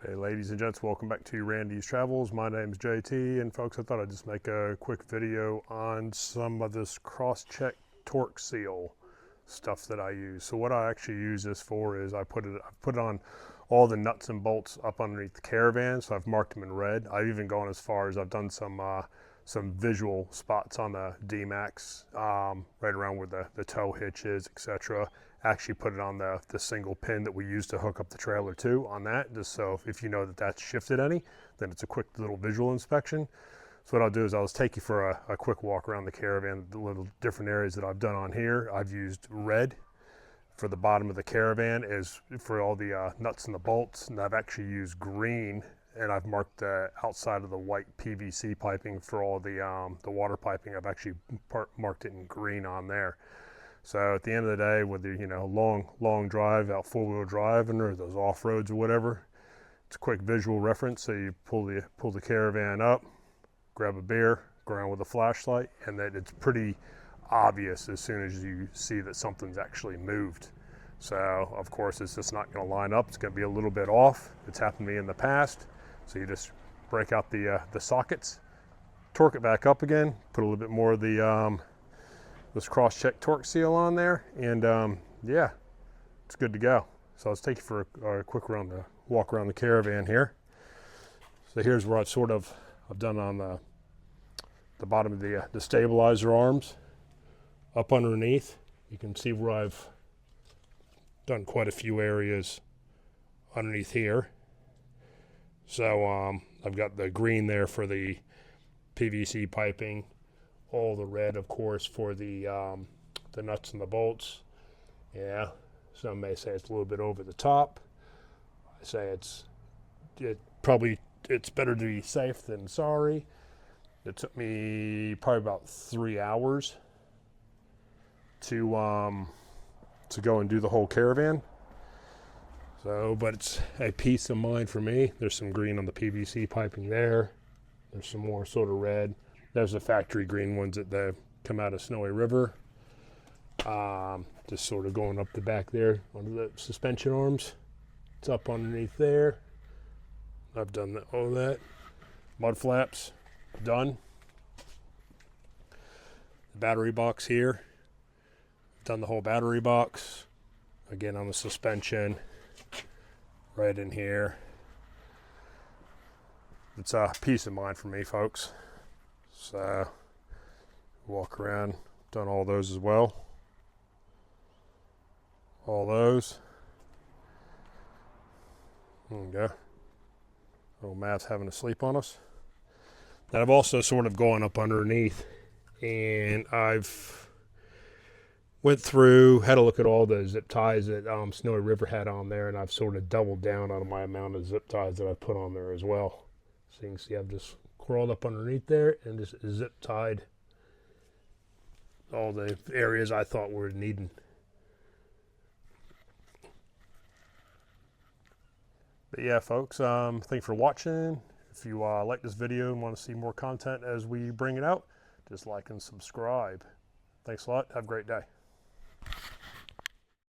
Hey ladies and gents, welcome back to Randy's Travels. My name is JT, and folks, I thought I'd just make a quick video on some of this Crosscheck Torque Seal stuff that I use. So what I actually use this for is I've put on all the nuts and bolts up underneath the caravan, so I've marked them in red. I've even gone as far as I've done some visual spots on the D-Max, right around where the tow hitch is, etc. Actually put it on the single pin that we use to hook up the trailer to on that, just so if you know that that's shifted any, then it's a quick little visual inspection. So what I'll do is I'll just take you for a quick walk around the caravan, the little different areas that I've done on here. I've used red for the bottom of the caravan is for all the nuts and the bolts, and I've actually used green, and I've marked the outside of the white PVC piping for all the water piping. I've actually marked it in green on there. So at the end of the day, whether long drive out 4-wheel driving or those off roads or whatever, it's a quick visual reference. So you pull the caravan up, grab a beer, go around with a flashlight, and that it's pretty obvious as soon as you see that something's actually moved. So of course it's just not going to line up. It's going to be a little bit off. It's happened to me in the past. So you just break out the sockets, torque it back up again, put a little bit more of this Crosscheck Torque Seal on there, and yeah, it's good to go. So let's take you for a quick walk around the caravan here. So here's where I've done on the bottom of the stabilizer arms. Up underneath, you can see where I've done quite a few areas underneath here. So I've got the green there for the PVC piping, all the red, of course, for the nuts and the bolts. Yeah, some may say it's a little bit over the top. I say it's better to be safe than sorry. It took me probably about 3 hours to go and do the whole caravan. So, but it's a peace of mind for me. There's some green on the PVC piping there. There's some more sort of red. There's the factory green ones that come out of Snowy River. Just sort of going up the back there onto the suspension arms. It's up underneath there. I've done all that. Mud flaps, done. The battery box here. Done the whole battery box. Again on the suspension. Right in here. It's a peace of mind for me, folks. So walk around, done all those as well. All those. There we go. Little Matt's having a sleep on us. And I've also sort of gone up underneath, and I've went through, had a look at all the zip ties that Snowy River had on there, and I've sort of doubled down on my amount of zip ties that I put on there as well. So you can see I've just crawled up underneath there and just zip tied all the areas I thought were needing. But yeah, folks, thank you for watching. If you like this video and want to see more content as we bring it out, just like and subscribe. Thanks a lot. Have a great day.